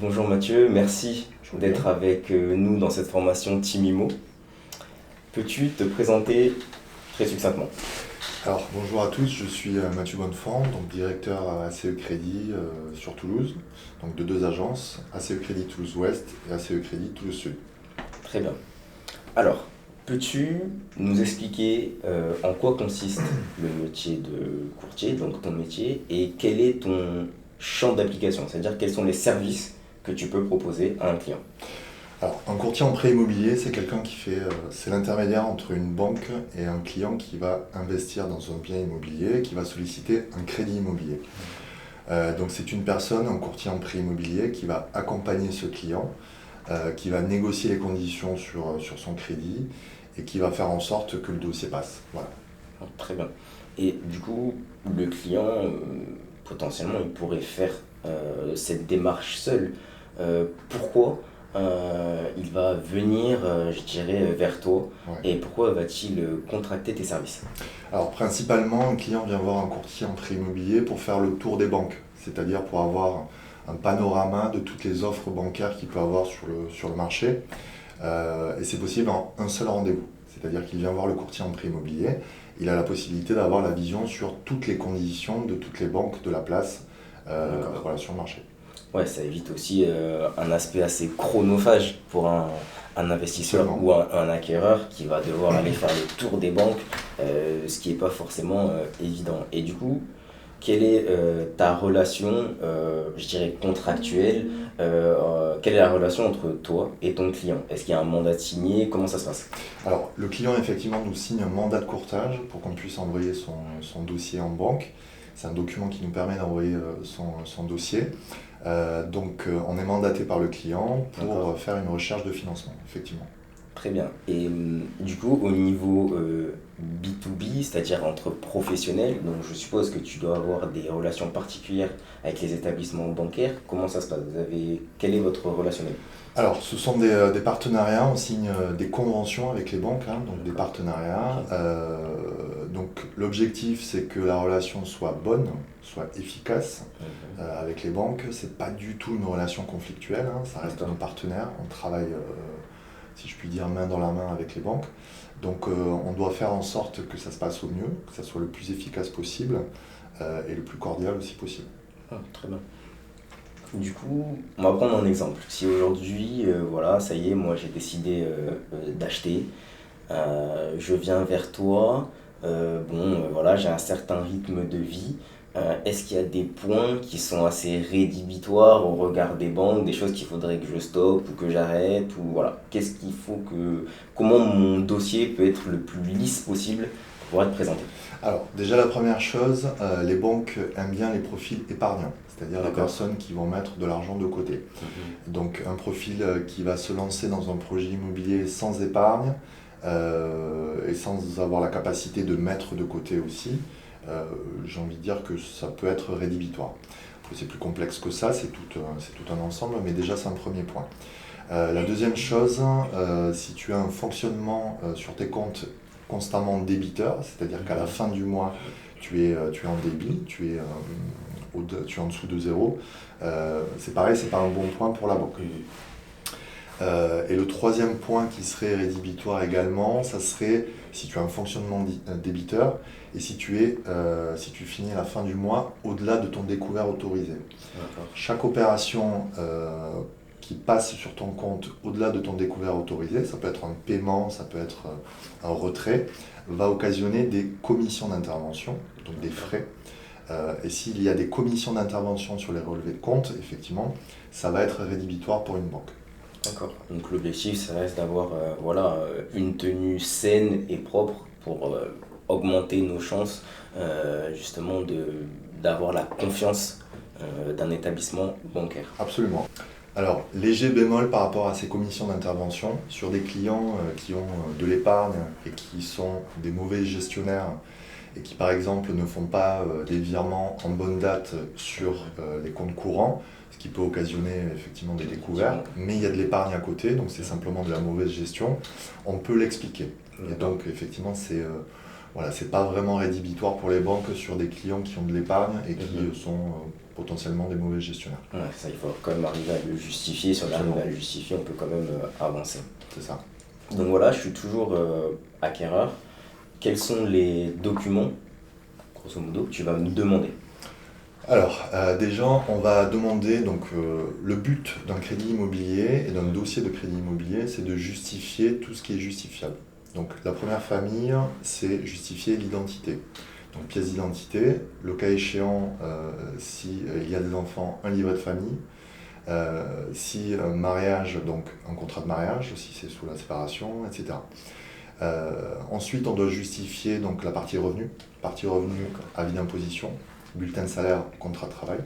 Bonjour Mathieu, merci d'être avec nous dans cette formation Team Imo. Peux-tu te présenter très succinctement? Alors, bonjour à tous, je suis Mathieu Bonnefond, donc directeur à ACE Crédit sur Toulouse, donc de deux agences, ACE Crédit Toulouse Ouest et ACE Crédit Toulouse Sud. Très bien. Alors, peux-tu nous expliquer en quoi consiste le métier de courtier, donc ton métier, et quel est ton champ d'application, c'est-à-dire quels sont les services que tu peux proposer à un client? Alors, un courtier en prêt immobilier, c'est quelqu'un c'est l'intermédiaire entre une banque et un client qui va investir dans un bien immobilier, qui va solliciter un crédit immobilier. Donc, c'est une personne, un courtier en prêt immobilier, qui va accompagner ce client, qui va négocier les conditions sur son crédit et qui va faire en sorte que le dossier passe. Voilà. Très bien. Et du coup, le client, potentiellement, il pourrait faire cette démarche seul. Pourquoi il va venir, je dirais, vers toi Ouais. et pourquoi va-t-il contracter tes services? Alors principalement, un client vient voir un courtier en prêt immobilier pour faire le tour des banques, c'est-à-dire pour avoir un panorama de toutes les offres bancaires qu'il peut avoir sur le marché. Et c'est possible en un seul rendez-vous, c'est-à-dire qu'il vient voir le courtier en prêt immobilier, il a la possibilité d'avoir la vision sur toutes les conditions de toutes les banques de la place D'accord. voilà, sur le marché. Ouais, ça évite aussi un aspect assez chronophage pour un investisseur Absolument. ou un acquéreur qui va devoir aller faire le tour des banques, ce qui n'est pas forcément évident. Et du coup, quelle est ta relation, je dirais, contractuelle? Quelle est la relation entre toi et ton client? Est-ce qu'il y a un mandat signé? Comment ça se passe? Alors, le client, effectivement, nous signe un mandat de courtage pour qu'on puisse envoyer son dossier en banque. C'est un document qui nous permet d'envoyer son dossier. On est mandaté par le client pour D'accord. faire une recherche de financement, effectivement. Très bien. Et du coup, au niveau B2B, c'est-à-dire entre professionnels, donc je suppose que tu dois avoir des relations particulières avec les établissements bancaires. Comment ça se passe? Quel est votre relationnel? Alors, ce sont des partenariats, on signe des conventions avec les banques, hein, donc des D'accord. partenariats. Ok. Donc, l'objectif, c'est que la relation soit bonne, soit efficace Mhm. avec les banques. C'est pas du tout une relation conflictuelle, hein, ça reste nos D'accord. partenaires. On travaille, si je puis dire, main dans la main avec les banques. Donc, on doit faire en sorte que ça se passe au mieux, que ça soit le plus efficace possible et le plus cordial aussi possible. Ah, très bien. Du coup, on va prendre un exemple. Si aujourd'hui, voilà, ça y est, moi j'ai décidé d'acheter, je viens vers toi, voilà, j'ai un certain rythme de vie. Est-ce qu'il y a des points qui sont assez rédhibitoires au regard des banques, des choses qu'il faudrait que je stoppe ou que j'arrête, ou voilà, comment mon dossier peut être le plus lisse possible pour être présenté? Alors, déjà la première chose, les banques aiment bien les profils épargnants, c'est-à-dire les D'accord. personnes qui vont mettre de l'argent de côté. Mhm. Donc un profil qui va se lancer dans un projet immobilier sans épargne et sans avoir la capacité de mettre de côté aussi, euh, j'ai envie de dire que ça peut être rédhibitoire. Après, c'est plus complexe que ça, c'est tout un ensemble, mais déjà c'est un premier point. La deuxième chose, si tu as un fonctionnement sur tes comptes constamment débiteur, c'est-à-dire qu'à la fin du mois, tu es en débit, tu es en dessous de zéro, c'est pareil, c'est pas un bon point pour la banque. Mhm. Et le troisième point qui serait rédhibitoire également, ça serait si tu as un fonctionnement débiteur et si tu finis à la fin du mois au-delà de ton découvert autorisé. D'accord. Chaque opération qui passe sur ton compte au-delà de ton découvert autorisé, ça peut être un paiement, ça peut être un retrait, va occasionner des commissions d'intervention, donc des frais. Et s'il y a des commissions d'intervention sur les relevés de compte, effectivement, ça va être rédhibitoire pour une banque. D'accord. Donc l'objectif, ça reste d'avoir voilà, une tenue saine et propre pour augmenter nos chances justement d'avoir la confiance d'un établissement bancaire. Absolument. Alors, léger bémol par rapport à ces commissions d'intervention sur des clients qui ont de l'épargne et qui sont des mauvais gestionnaires et qui, par exemple, ne font pas des virements en bonne date sur les comptes courants, ce qui peut occasionner effectivement des découvertes, Effectivement. mais il y a de l'épargne à côté, donc c'est simplement de la mauvaise gestion, on peut l'expliquer. Et D'accord. donc, effectivement, Voilà, c'est pas vraiment rédhibitoire pour les banques sur des clients qui ont de l'épargne et qui sont potentiellement des mauvais gestionnaires. Ouais, ça, il faut quand même arriver à le justifier. Si on arrive à le justifier, on peut quand même avancer. C'est ça. Donc voilà, je suis toujours acquéreur. Quels sont les documents, grosso modo, que tu vas me demander? Alors, déjà, on va demander, donc le but d'un crédit immobilier et d'un dossier de crédit immobilier, c'est de justifier tout ce qui est justifiable. Donc la première famille, c'est justifier l'identité. Donc pièce d'identité, le cas échéant, si il y a des enfants, un livret de famille. Si un mariage, donc un contrat de mariage, si c'est sous la séparation, etc. Ensuite, on doit justifier donc la partie revenu. Partie revenu, avis d'imposition, bulletin de salaire, contrat de travail.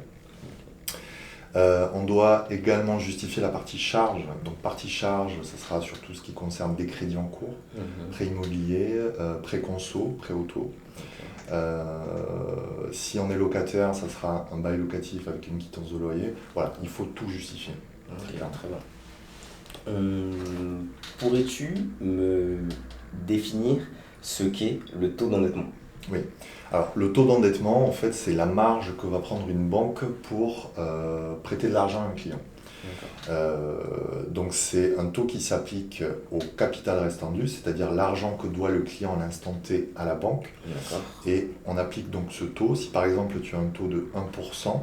On doit également justifier la partie charge. Donc partie charge, ça sera sur tout ce qui concerne des crédits en cours, prêt immobilier, prêt conso, prêt auto. Si on est locataire, ça sera un bail locatif avec une quittance de loyer. Voilà, il faut tout justifier. Ok, très bien. Pourrais-tu me définir ce qu'est le taux d'endettement? Oui. Alors, le taux d'endettement, en fait, c'est la marge que va prendre une banque pour prêter de l'argent à un client. Donc, c'est un taux qui s'applique au capital restant dû, c'est-à-dire l'argent que doit le client à l'instant T à la banque. Et on applique donc ce taux. Si par exemple tu as un taux de 1%,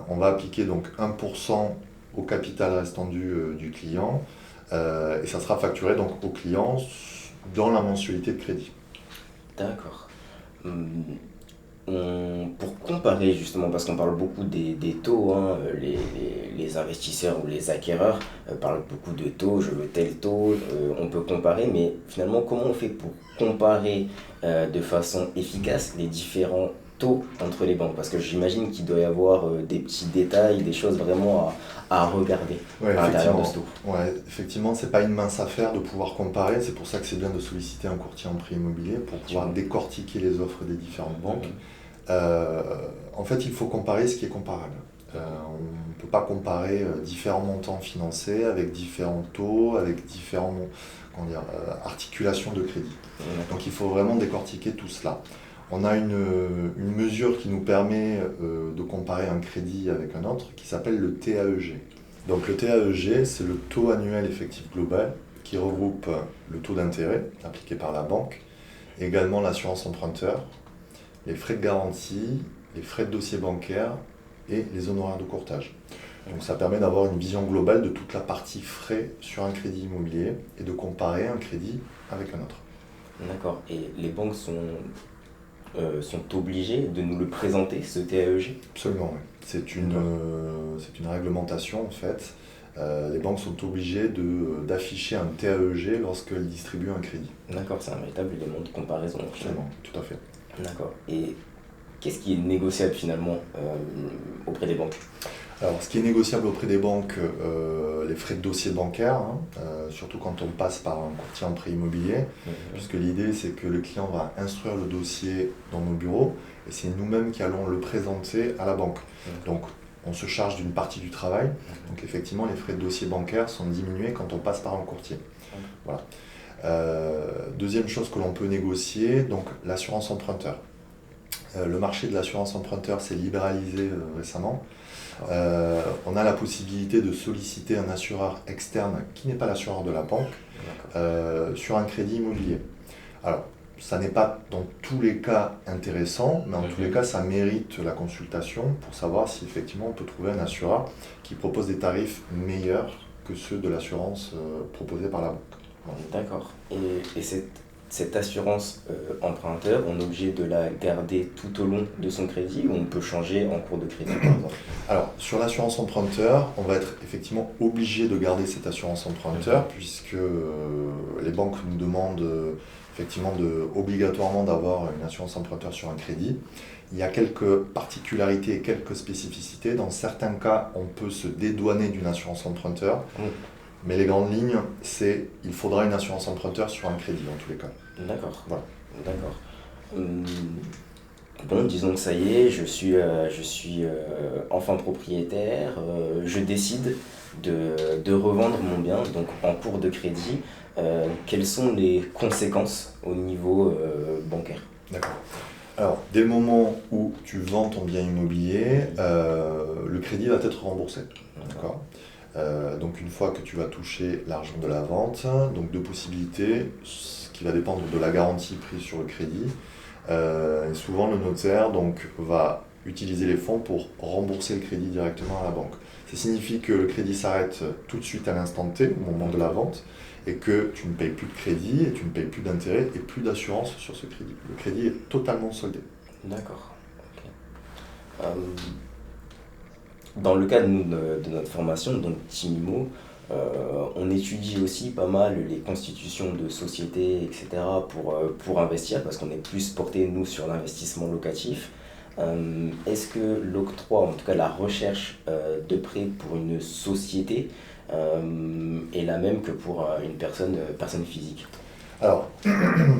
on va appliquer donc 1% au capital restant dû du client et ça sera facturé donc au client dans la mensualité de crédit. D'accord. Pour comparer justement, parce qu'on parle beaucoup des taux, hein, les investisseurs ou les acquéreurs parlent beaucoup de taux, je veux tel taux, on peut comparer, mais finalement comment on fait pour comparer de façon efficace les différents taux entre les banques? Parce que j'imagine qu'il doit y avoir des petits détails, des choses vraiment à regarder à l'intérieur de ce taux. Ouais, effectivement, c'est pas une mince affaire de pouvoir comparer, c'est pour ça que c'est bien de solliciter un courtier en prêt immobilier pour pouvoir décortiquer les offres des différentes banques. En fait, il faut comparer ce qui est comparable. On ne peut pas comparer différents montants financés avec différents taux, avec différentes articulations de crédit. Donc il faut vraiment décortiquer tout cela. On a une mesure qui nous permet de comparer un crédit avec un autre qui s'appelle le TAEG. Donc le TAEG, c'est le taux annuel effectif global qui regroupe le taux d'intérêt appliqué par la banque, également l'assurance emprunteur, les frais de garantie, les frais de dossier bancaire et les honoraires de courtage. Donc ça permet d'avoir une vision globale de toute la partie frais sur un crédit immobilier et de comparer un crédit avec un autre. D'accord. Et les banques sont obligées de nous le présenter, ce TAEG? Absolument, oui. C'est une réglementation en fait. Les banques sont obligées d'afficher un TAEG lorsqu'elles distribuent un crédit. D'accord, c'est un véritable élément de comparaison. Absolument, tout à fait. D'accord. Et qu'est-ce qui est négociable finalement auprès des banques? Alors, ce qui est négociable auprès des banques, les frais de dossier bancaire, surtout quand on passe par un courtier en prêt immobilier, puisque l'idée c'est que le client va instruire le dossier dans nos bureaux et c'est nous-mêmes qui allons le présenter à la banque. Donc, on se charge d'une partie du travail. Donc, effectivement, les frais de dossier bancaire sont diminués quand on passe par un courtier. Voilà. Deuxième chose que l'on peut négocier, donc l'assurance emprunteur. Le marché de l'assurance emprunteur s'est libéralisé récemment. On a la possibilité de solliciter un assureur externe qui n'est pas l'assureur de la banque sur un crédit immobilier. Alors, ça n'est pas dans tous les cas intéressant, mais en tous les cas, ça mérite la consultation pour savoir si effectivement on peut trouver un assureur qui propose des tarifs meilleurs que ceux de l'assurance proposée par la banque. D'accord. Et cette assurance emprunteur, on est obligé de la garder tout au long de son crédit ou on peut changer en cours de crédit par exemple? Alors, sur l'assurance emprunteur, on va être effectivement obligé de garder cette assurance emprunteur puisque les banques nous demandent effectivement obligatoirement d'avoir une assurance emprunteur sur un crédit. Il y a quelques particularités et quelques spécificités. Dans certains cas, on peut se dédouaner d'une assurance emprunteur. Mais les grandes lignes, c'est il faudra une assurance emprunteur sur un crédit dans tous les cas. D'accord. Voilà. D'accord. Bon, disons que ça y est, je suis enfin propriétaire, je décide de revendre mon bien, donc en cours de crédit, quelles sont les conséquences au niveau bancaire? D'accord. Alors, dès le moment où tu vends ton bien immobilier, le crédit va être remboursé. D'accord. Donc une fois que tu vas toucher l'argent de la vente, donc deux possibilités, ce qui va dépendre de la garantie prise sur le crédit. Et souvent le notaire donc, va utiliser les fonds pour rembourser le crédit directement à la banque. Ça signifie que le crédit s'arrête tout de suite à l'instant T, au moment de la vente, et que tu ne payes plus de crédit, et tu ne payes plus d'intérêt et plus d'assurance sur ce crédit. Le crédit est totalement soldé. D'accord. Ok. Euh, Dans le cadre de notre formation, donc Timimo, on étudie aussi pas mal les constitutions de sociétés, etc. Pour investir, parce qu'on est plus porté, nous, sur l'investissement locatif. Est-ce que l'octroi, en tout cas la recherche de prêt pour une société, est la même que pour une personne physique? Alors,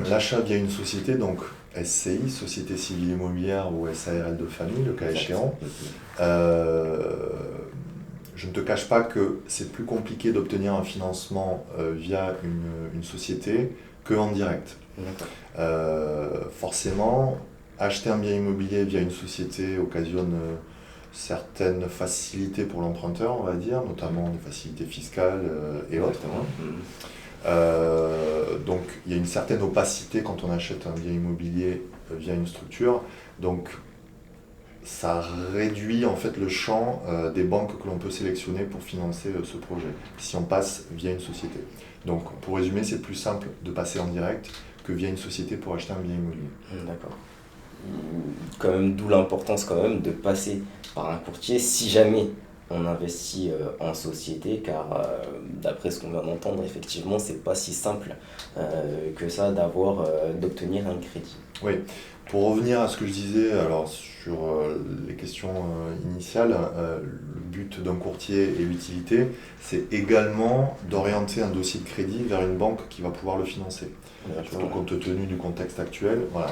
l'achat via une société, donc SCI, Société Civile Immobilière ou SARL de famille, le cas échéant, je ne te cache pas que c'est plus compliqué d'obtenir un financement via une société qu'en direct. Forcément, acheter un bien immobilier via une société occasionne certaines facilités pour l'emprunteur, on va dire, notamment des facilités fiscales et autres. Donc il y a une certaine opacité quand on achète un bien immobilier via une structure. Donc ça réduit en fait le champ des banques que l'on peut sélectionner pour financer ce projet, si on passe via une société. Donc pour résumer, c'est plus simple de passer en direct que via une société pour acheter un bien immobilier. D'accord. Quand même, d'où l'importance quand même de passer par un courtier si jamais on investit en société, car d'après ce qu'on vient d'entendre, effectivement, c'est pas si simple que ça d'obtenir un crédit. Oui, pour revenir à ce que je disais alors sur les questions initiales, le but d'un courtier et l'utilité, c'est également d'orienter un dossier de crédit vers une banque qui va pouvoir le financer. Surtout compte tenu du contexte actuel, voilà,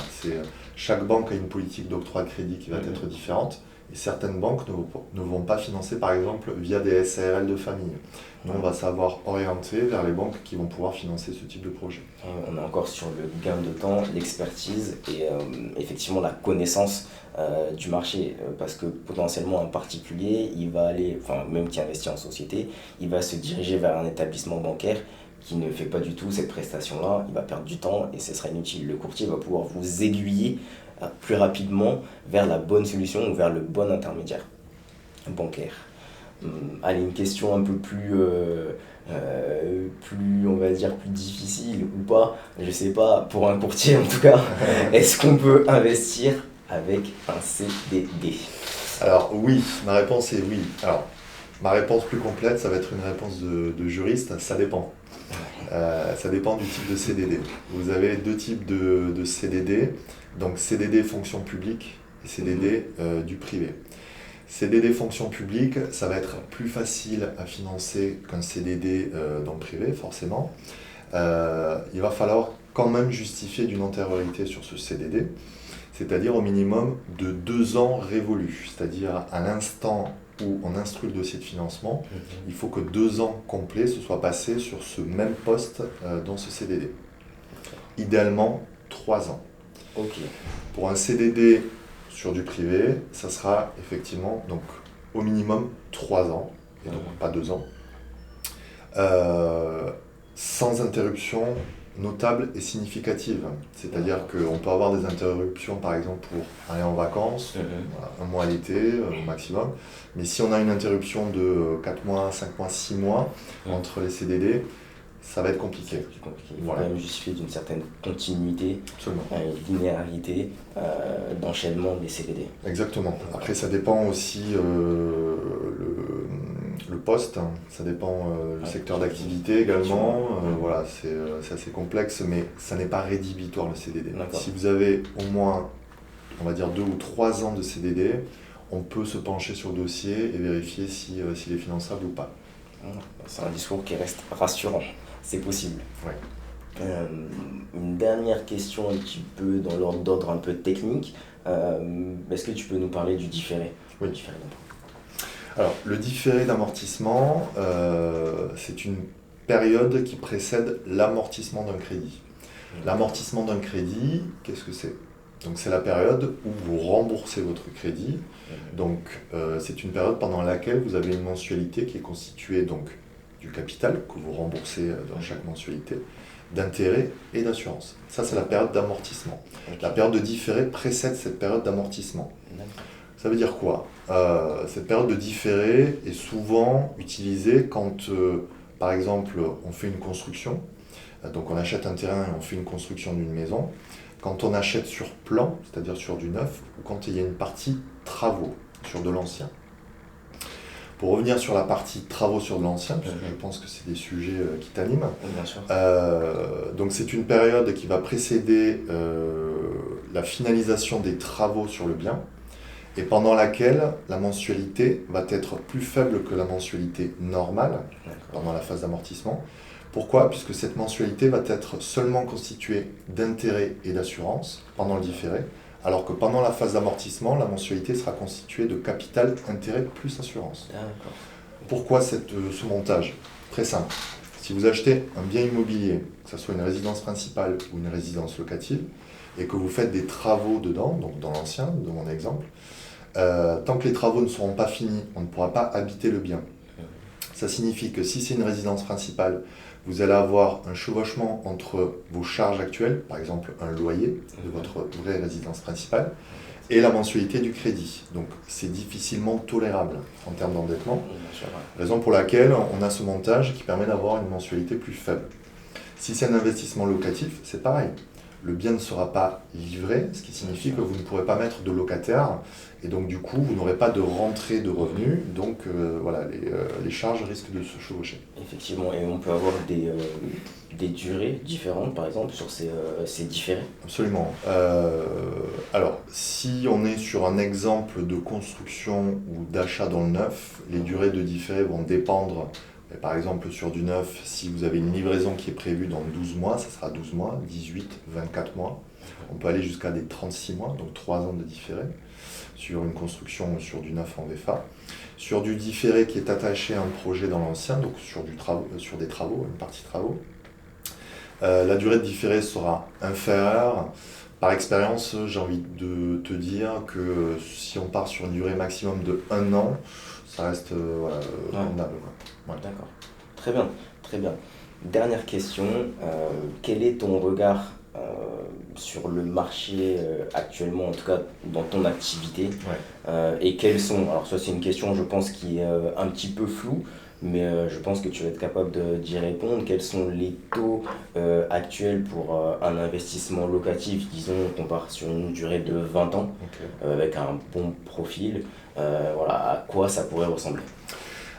chaque banque a une politique d'octroi de crédit qui va être différente. Et certaines banques ne vont pas financer, par exemple, via des SARL de famille. Nous, on va savoir orienter vers les banques qui vont pouvoir financer ce type de projet. On est encore sur le gain de temps, l'expertise et effectivement la connaissance du marché. Parce que potentiellement, un particulier, il va aller, enfin, même qui investit en société, il va se diriger vers un établissement bancaire qui ne fait pas du tout cette prestation-là. Il va perdre du temps et ce sera inutile. Le courtier va pouvoir vous aiguiller plus rapidement vers la bonne solution ou vers le bon intermédiaire bancaire. Allez, une question un peu plus, on va dire, plus difficile ou pas, je sais pas, pour un courtier en tout cas, est-ce qu'on peut investir avec un CDD? Alors oui, ma réponse est oui. Alors, ma réponse plus complète, ça va être une réponse de juriste, ça dépend. Ça dépend du type de CDD. Vous avez deux types de CDD, donc CDD fonction publique et CDD du privé. CDD fonction publique, ça va être plus facile à financer qu'un CDD dans le privé, forcément. Il va falloir quand même justifier d'une antériorité sur ce CDD, c'est-à-dire au minimum de 2 ans révolus, c'est-à-dire à l'instant où on instruit le dossier de financement, il faut que 2 ans complets se soient passés sur ce même poste dans ce CDD. Idéalement, 3 ans. Ok. Pour un CDD sur du privé, ça sera effectivement donc, au minimum 3 ans, et donc pas 2 ans, sans interruption notable et significative. C'est-à-dire qu'on peut avoir des interruptions, par exemple, pour aller en vacances, voilà, 1 mois à l'été au maximum. Mais si on a une interruption de 4 mois, 5 mois, 6 mois entre les CDD, ça va être compliqué. C'est plus compliqué. Il faut quand même justifier d'une certaine continuité, linéarité d'enchaînement des CDD. Exactement. Après, ça dépend aussi le poste, hein. Ça dépend le secteur d'activité également. Voilà, c'est assez complexe, mais ça n'est pas rédhibitoire le CDD. Si vous avez au moins, on va dire 2 ou 3 ans de CDD, on peut se pencher sur le dossier et vérifier s'il est finançable ou pas. C'est un discours qui reste rassurant, c'est possible. Ouais. Une dernière question un petit peu dans l'ordre d'ordre un peu technique. Est-ce que tu peux nous parler du différé? Oui. Alors, le différé d'amortissement, c'est une période qui précède l'amortissement d'un crédit. L'amortissement d'un crédit, qu'est-ce que c'est? Donc, c'est la période où vous remboursez votre crédit. Donc, c'est une période pendant laquelle vous avez une mensualité qui est constituée donc, du capital que vous remboursez dans chaque mensualité, d'intérêt et d'assurance. Ça, c'est la période d'amortissement. La période de différé précède cette période d'amortissement. Ça veut dire quoi? Cette période de différé est souvent utilisée quand, par exemple, on fait une construction. Donc on achète un terrain et on fait une construction d'une maison. Quand on achète sur plan, c'est-à-dire sur du neuf, ou quand il y a une partie travaux sur de l'ancien. Pour revenir sur la partie travaux sur de l'ancien, parce que je pense que c'est des sujets qui t'animent. Bien sûr. Donc c'est une période qui va précéder la finalisation des travaux sur le bien et pendant laquelle la mensualité va être plus faible que la mensualité normale pendant la phase d'amortissement. Pourquoi? Puisque cette mensualité va être seulement constituée d'intérêts et d'assurance pendant le différé, alors que pendant la phase d'amortissement, la mensualité sera constituée de capital, intérêt plus assurance. Pourquoi ce montage? Très simple. Si vous achetez un bien immobilier, que ce soit une résidence principale ou une résidence locative, et que vous faites des travaux dedans, donc dans l'ancien, de mon exemple, tant que les travaux ne seront pas finis, on ne pourra pas habiter le bien. Ça signifie que si c'est une résidence principale, vous allez avoir un chevauchement entre vos charges actuelles, par exemple un loyer de votre vraie résidence principale, et la mensualité du crédit. Donc c'est difficilement tolérable en termes d'endettement, raison pour laquelle on a ce montage qui permet d'avoir une mensualité plus faible. Si c'est un investissement locatif, c'est pareil. Le bien ne sera pas livré, ce qui signifie que vous ne pourrez pas mettre de locataire, et donc du coup vous n'aurez pas de rentrée de revenus, donc voilà, les charges risquent de se chevaucher. Effectivement, et on peut avoir des durées différentes par exemple sur ces différés? Absolument. Alors, si on est sur un exemple de construction ou d'achat dans le neuf, les durées de différé vont dépendre. Par exemple, sur du neuf, si vous avez une livraison qui est prévue dans 12 mois, ça sera 12 mois, 18, 24 mois. On peut aller jusqu'à des 36 mois, donc 3 ans de différé, sur une construction ou sur du neuf en VFA. Sur du différé qui est attaché à un projet dans l'ancien, donc sur des travaux, une partie travaux, la durée de différé sera inférieure. Par expérience, j'ai envie de te dire que si on part sur une durée maximum de 1 an, ça reste convenable. Ouais. D'accord. Très bien, très bien. Dernière question, quel est ton regard sur le marché actuellement, en tout cas dans ton activité, et quels sont, alors ça c'est une question je pense qui est un petit peu floue, mais je pense que tu vas être capable d'y répondre. Quels sont les taux actuels pour un investissement locatif, disons qu'on part sur une durée de 20 ans, avec un bon profil, voilà, à quoi ça pourrait ressembler?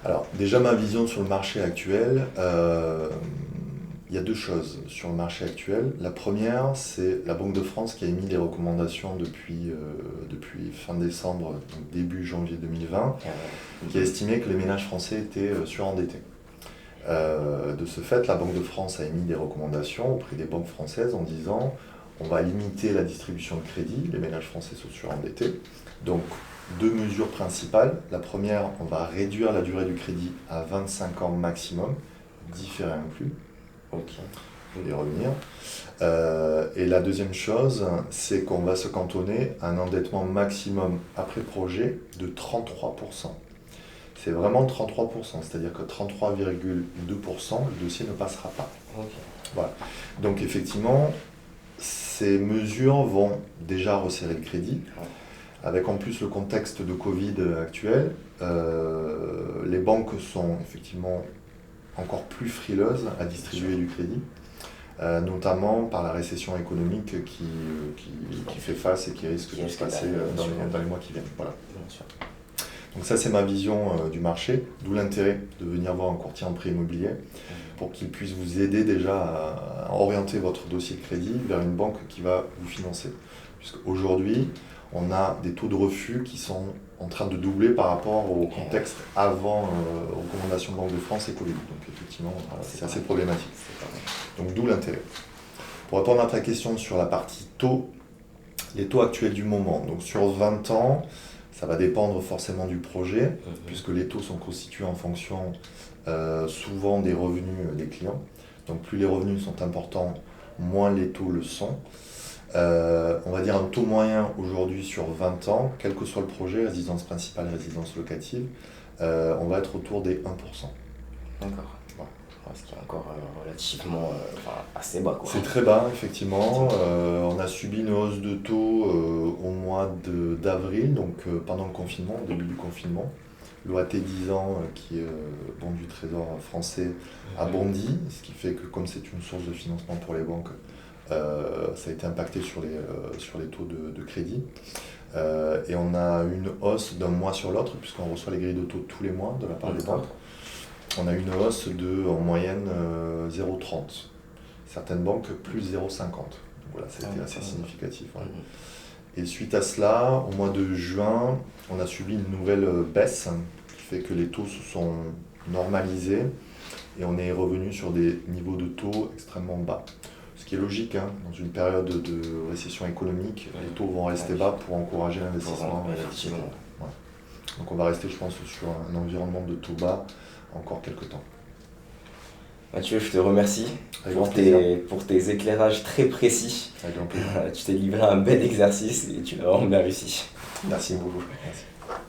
Alors, déjà, ma vision sur le marché actuel, il y a 2 choses sur le marché actuel. La première, c'est la Banque de France qui a émis des recommandations depuis fin décembre, donc début janvier 2020, qui a estimé que les ménages français étaient surendettés. De ce fait, la Banque de France a émis des recommandations auprès des banques françaises en disant on va limiter la distribution de crédit, les ménages français sont surendettés. Donc, 2 mesures principales. La première, on va réduire la durée du crédit à 25 ans maximum, différé inclus. Je vais y revenir. Et la deuxième chose, c'est qu'on va se cantonner à un endettement maximum après projet de 33%. C'est vraiment 33%, c'est-à-dire que 33,2%, le dossier ne passera pas. Voilà. Donc effectivement, ces mesures vont déjà resserrer le crédit. Avec en plus le contexte de Covid actuel, les banques sont effectivement encore plus frileuses à distribuer du crédit, notamment par la récession économique qui fait face et qui risque de se passer dans les mois qui viennent. Voilà. Donc ça c'est ma vision du marché, d'où l'intérêt de venir voir un courtier en prêt immobilier pour qu'il puisse vous aider déjà à orienter votre dossier de crédit vers une banque qui va vous financer. Puisqu'aujourd'hui, on a des taux de refus qui sont en train de doubler par rapport au contexte avant recommandation Banque de France et Covid. Donc effectivement, c'est assez problématique. Donc d'où l'intérêt. Pour répondre à ta question sur la partie taux, les taux actuels du moment, donc sur 20 ans, Ça va dépendre forcément du projet, puisque les taux sont constitués en fonction souvent des revenus des clients. Donc plus les revenus sont importants, moins les taux le sont. On va dire un taux moyen aujourd'hui sur 20 ans, quel que soit le projet, résidence principale, résidence locative, on va être autour des 1%. D'accord. Bon. Ce qui est encore relativement assez bas, quoi. C'est très bas, effectivement. On a subi une hausse de taux au mois d'avril, donc pendant le confinement, au début du confinement. L'OAT 10 ans, qui est bon du Trésor français, a bondi, ce qui fait que comme c'est une source de financement pour les banques, ça a été impacté sur les taux de crédit. Et on a une hausse d'un mois sur l'autre, puisqu'on reçoit les grilles de taux tous les mois de la part des banques. On a une hausse de, en moyenne, 0,30. Certaines banques, plus 0,50. Voilà, ça a été assez significatif. Ouais. Et suite à cela, au mois de juin, on a subi une nouvelle baisse, qui fait que les taux se sont normalisés et on est revenu sur des niveaux de taux extrêmement bas. Ce qui est logique, hein, dans une période de récession économique, les taux vont rester bas pour encourager l'investissement. Ouais. Donc on va rester, je pense, sur un environnement de taux bas encore quelques temps. Mathieu, je te remercie pour tes éclairages très précis. Avec grand plaisir. Tu t'es livré à un bel exercice et tu l'as vraiment bien réussi. Merci beaucoup. Merci.